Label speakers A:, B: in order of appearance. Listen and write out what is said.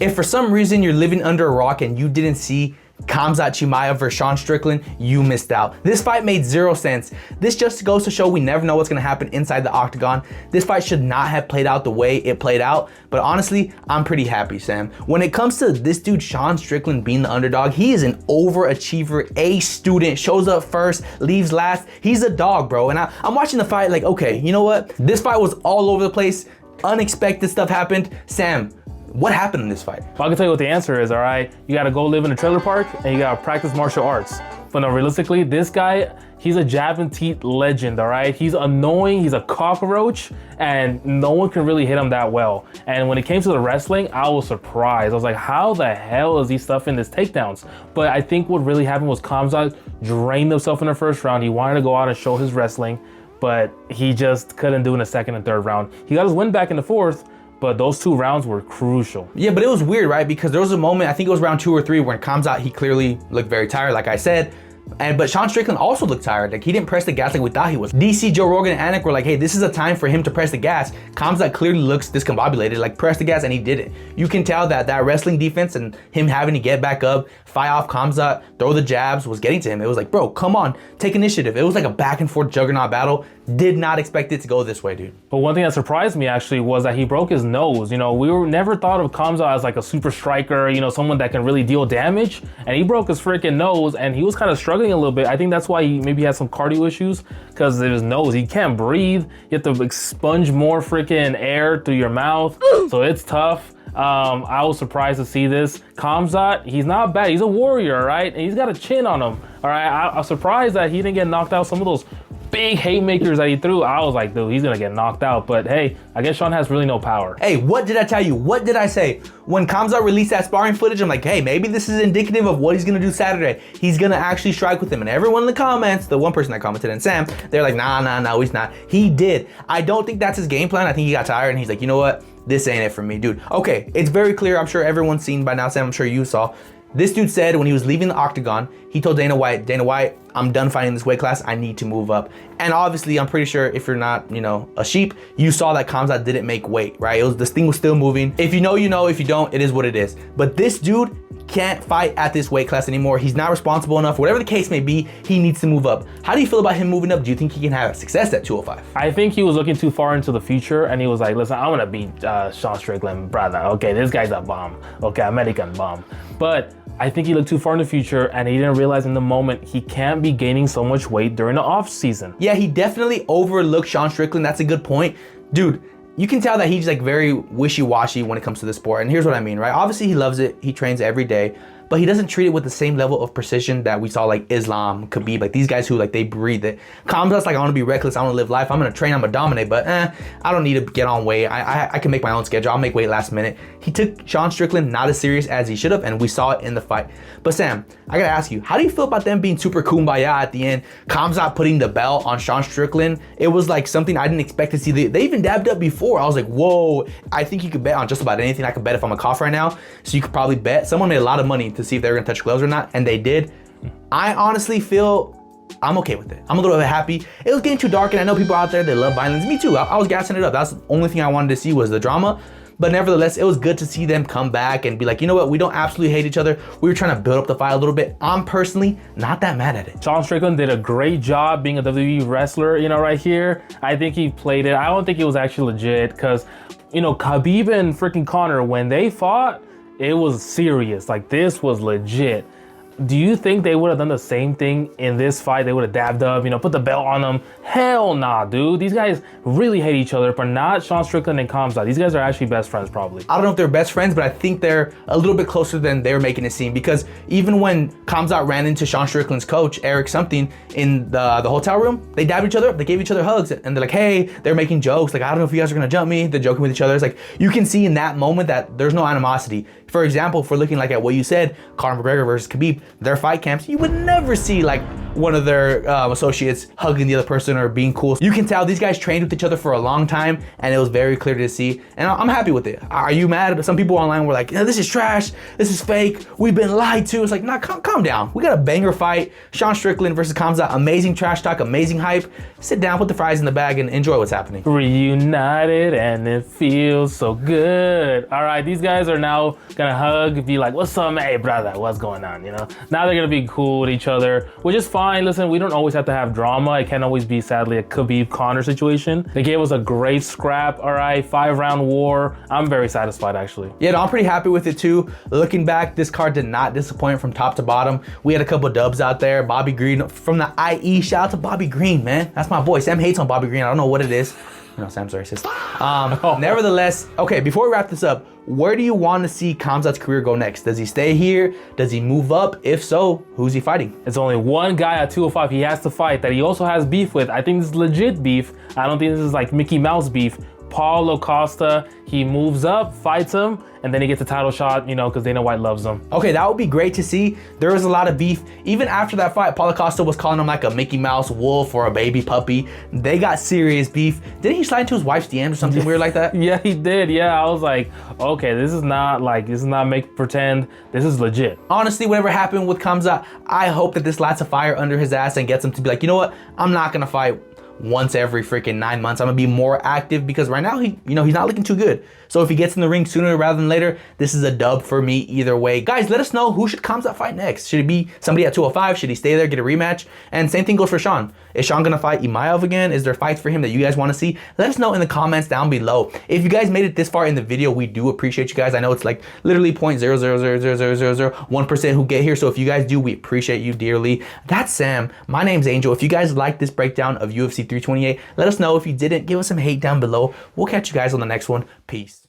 A: If for some reason you're living under a rock and you didn't see Khamzat Chimaev versus Sean Strickland, you missed out. This fight made zero sense. This just goes to show we never know what's gonna happen inside the octagon. This fight should not have played out the way it played out, but honestly, I'm pretty happy, Sam. When it comes to this dude, Sean Strickland being the underdog, he is an overachiever, A student, shows up first, leaves last. He's a dog, bro. And I'm watching the fight like, okay, you know what? This fight was all over the place. Unexpected stuff happened. Sam, what happened in this fight?
B: Well, I can tell you what the answer is, all right? You gotta go live in a trailer park and you gotta practice martial arts. But no, realistically, this guy, he's a jab and teeth legend, all right? He's annoying, he's a cockroach, and no one can really hit him that well. And when it came to the wrestling, I was surprised. I was like, how the hell is he stuffing this takedowns? But I think what really happened was Khamzat drained himself in the first round. He wanted to go out and show his wrestling, but he just couldn't do in the second and third round. He got his win back in the fourth, but those 2 rounds were crucial.
A: Yeah, but it was weird, right? Because there was a moment, I think it was round 2 or 3, when Khamzat, he clearly looked very tired, like I said. But Sean Strickland also looked tired. Like, he didn't press the gas like we thought he was. DC, Joe Rogan, and Anik were like, hey, this is a time for him to press the gas. Khamzat clearly looks discombobulated, like press the gas, and he didn't. You can tell that wrestling defense and him having to get back up, fight off Khamzat, throw the jabs was getting to him. It was like, bro, come on, take initiative. It was like a back and forth juggernaut battle. Did not expect it to go this way, dude.
B: But one thing that surprised me actually was that he broke his nose. You know, we were never thought of Khamzat as like a super striker, you know, someone that can really deal damage. And he broke his freaking nose and he was kind of struggling a little bit. I think that's why he maybe had some cardio issues because of his nose. He can't breathe. You have to expunge more freaking air through your mouth. So it's tough. I was surprised to see this. Khamzat, he's not bad. He's a warrior, right? And he's got a chin on him. All right. I was surprised that he didn't get knocked out. Some of those big haymakers that he threw, I was like, dude, he's gonna get knocked out. But hey, I guess Sean has really no power.
A: Hey, what did I tell you? What did I say? When Khamzat released that sparring footage, I'm like, hey, maybe this is indicative of what he's gonna do Saturday. He's gonna actually strike with him. And everyone in the comments, the one person that commented, and Sam, they're like, nah, he's not. He did. I don't think that's his game plan. I think he got tired and he's like, you know what? This ain't it for me, dude. Okay, it's very clear. I'm sure everyone's seen by now, Sam. I'm sure you saw. This dude said when he was leaving the octagon, he told Dana White, I'm done fighting this weight class. I need to move up. And obviously, I'm pretty sure if you're not, you know, a sheep, you saw that Khamzat didn't make weight, right? This thing was still moving. If you know, you know. If you don't, it is what it is. But this dude can't fight at this weight class anymore. He's not responsible enough. Whatever the case may be, he needs to move up. How do you feel about him moving up? Do you think he can have success at 205?
B: I think he was looking too far into the future and he was like, listen, I'm gonna beat Sean Strickland, brother. Okay, this guy's a bomb. Okay, American bomb. But I think he looked too far in the future and he didn't realize in the moment he can't be gaining so much weight during the off season.
A: Yeah, he definitely overlooked Sean Strickland. That's a good point. Dude, you can tell that he's like very wishy-washy when it comes to the sport. And here's what I mean, right? Obviously he loves it. He trains every day, but he doesn't treat it with the same level of precision that we saw like Islam, Khabib, like these guys who like they breathe it. Khamzat's like, I want to be reckless, I want to live life, I'm gonna train, I'm gonna dominate, but I don't need to get on weight. I can make my own schedule, I'll make weight last minute. He took Sean Strickland not as serious as he should have, and we saw it in the fight. But Sam, I gotta ask you, how do you feel about them being super kumbaya at the end? Khamzat putting the belt on Sean Strickland, it was like something I didn't expect to see. They even dabbed up before. I was like, whoa, I think you could bet on just about anything. I could bet if I'm a cough right now, so you could probably bet. Someone made a lot of money to see if they were gonna touch gloves or not, and they did. I honestly feel I'm okay with it. I'm a little bit happy. It was getting too dark, and I know people out there, they love violence. Me too. I was gassing it up. That's the only thing I wanted to see was the drama. But nevertheless, it was good to see them come back and be like, you know what? We don't absolutely hate each other. We were trying to build up the fight a little bit. I'm personally not that mad at it.
B: Sean Strickland did a great job being a WWE wrestler, you know, right here. I think he played it. I don't think it was actually legit because, you know, Khabib and freaking Conor, when they fought, it was serious. Like, this was legit. Do you think they would have done the same thing in this fight? They would have dabbed up, you know, put the belt on them? Hell nah, dude. These guys really hate each other, but not Sean Strickland and Khamzat. These guys are actually best friends, probably.
A: I don't know if they're best friends, but I think they're a little bit closer than they were making it seem, because even when Khamzat ran into Sean Strickland's coach, Eric something, in the hotel room, they dabbed each other up. They gave each other hugs, and they're like, hey, they're making jokes. Like, I don't know if you guys are gonna jump me. They're joking with each other. It's like, you can see in that moment that there's no animosity. For example, if we're looking like at what you said, Conor McGregor versus Khabib, their fight camps, you would never see like one of their associates hugging the other person or being cool. You can tell these guys trained with each other for a long time, and it was very clear to see, and I'm happy with it. Are you mad? Some people online were like, yeah, this is trash, this is fake, we've been lied to. It's like, nah, calm down. We got a banger fight. Sean Strickland versus Khamzat, amazing trash talk, amazing hype. Sit down, put the fries in the bag, and enjoy what's happening.
B: Reunited, and it feels so good. All right, these guys are now gonna hug, be like, what's up, hey brother, what's going on, you know? Now they're gonna be cool with each other, which is fine. Listen, we don't always have to have drama. It can't always be, sadly, a Khabib-Conor situation. They gave us a great scrap, all right? 5-round war. I'm very satisfied, actually.
A: Yeah, no, I'm pretty happy with it too. Looking back, this card did not disappoint from top to bottom. We had a couple dubs out there. Bobby Green from the IE. Shout out to Bobby Green, man. That's my boy. Sam hates on Bobby Green. I don't know what it is. You know, Sam's racist. Nevertheless, okay, before we wrap this up, where do you want to see Khamzat's career go next? Does he stay here? Does he move up? If so, who's he fighting?
B: It's only one guy at 205 he has to fight that he also has beef with. I think this is legit beef. I don't think this is like Mickey Mouse beef. Paulo Costa, he moves up, fights him, and then he gets a title shot, you know, because Dana White loves him.
A: Okay, that would be great to see. There was a lot of beef. Even after that fight, Paulo Costa was calling him like a Mickey Mouse wolf or a baby puppy. They got serious beef. Didn't he slide into his wife's DMs or something weird like that?
B: Yeah, he did. Yeah, I was like, okay, this is not make pretend. This is legit.
A: Honestly, whatever happened with Khamzat, I hope that this lights a fire under his ass and gets him to be like, you know what? I'm not gonna fight once every freaking 9 months. I'm gonna be more active because right now he's not looking too good. So if he gets in the ring sooner rather than later, this is a dub for me either way. Guys, let us know, who should Khamzat fight next? Should it be somebody at 205? Should he stay there, get a rematch? And same thing goes for Sean. Is Sean gonna fight Chimaev again? Is there fights for him that you guys wanna see? Let us know in the comments down below. If you guys made it this far in the video, we do appreciate you guys. I know it's like literally 0.0000001% who get here. So if you guys do, we appreciate you dearly. That's Sam. My name's Angel. If you guys like this breakdown of UFC 328, let us know. If you didn't, give us some hate down below. We'll catch you guys on the next one. Peace.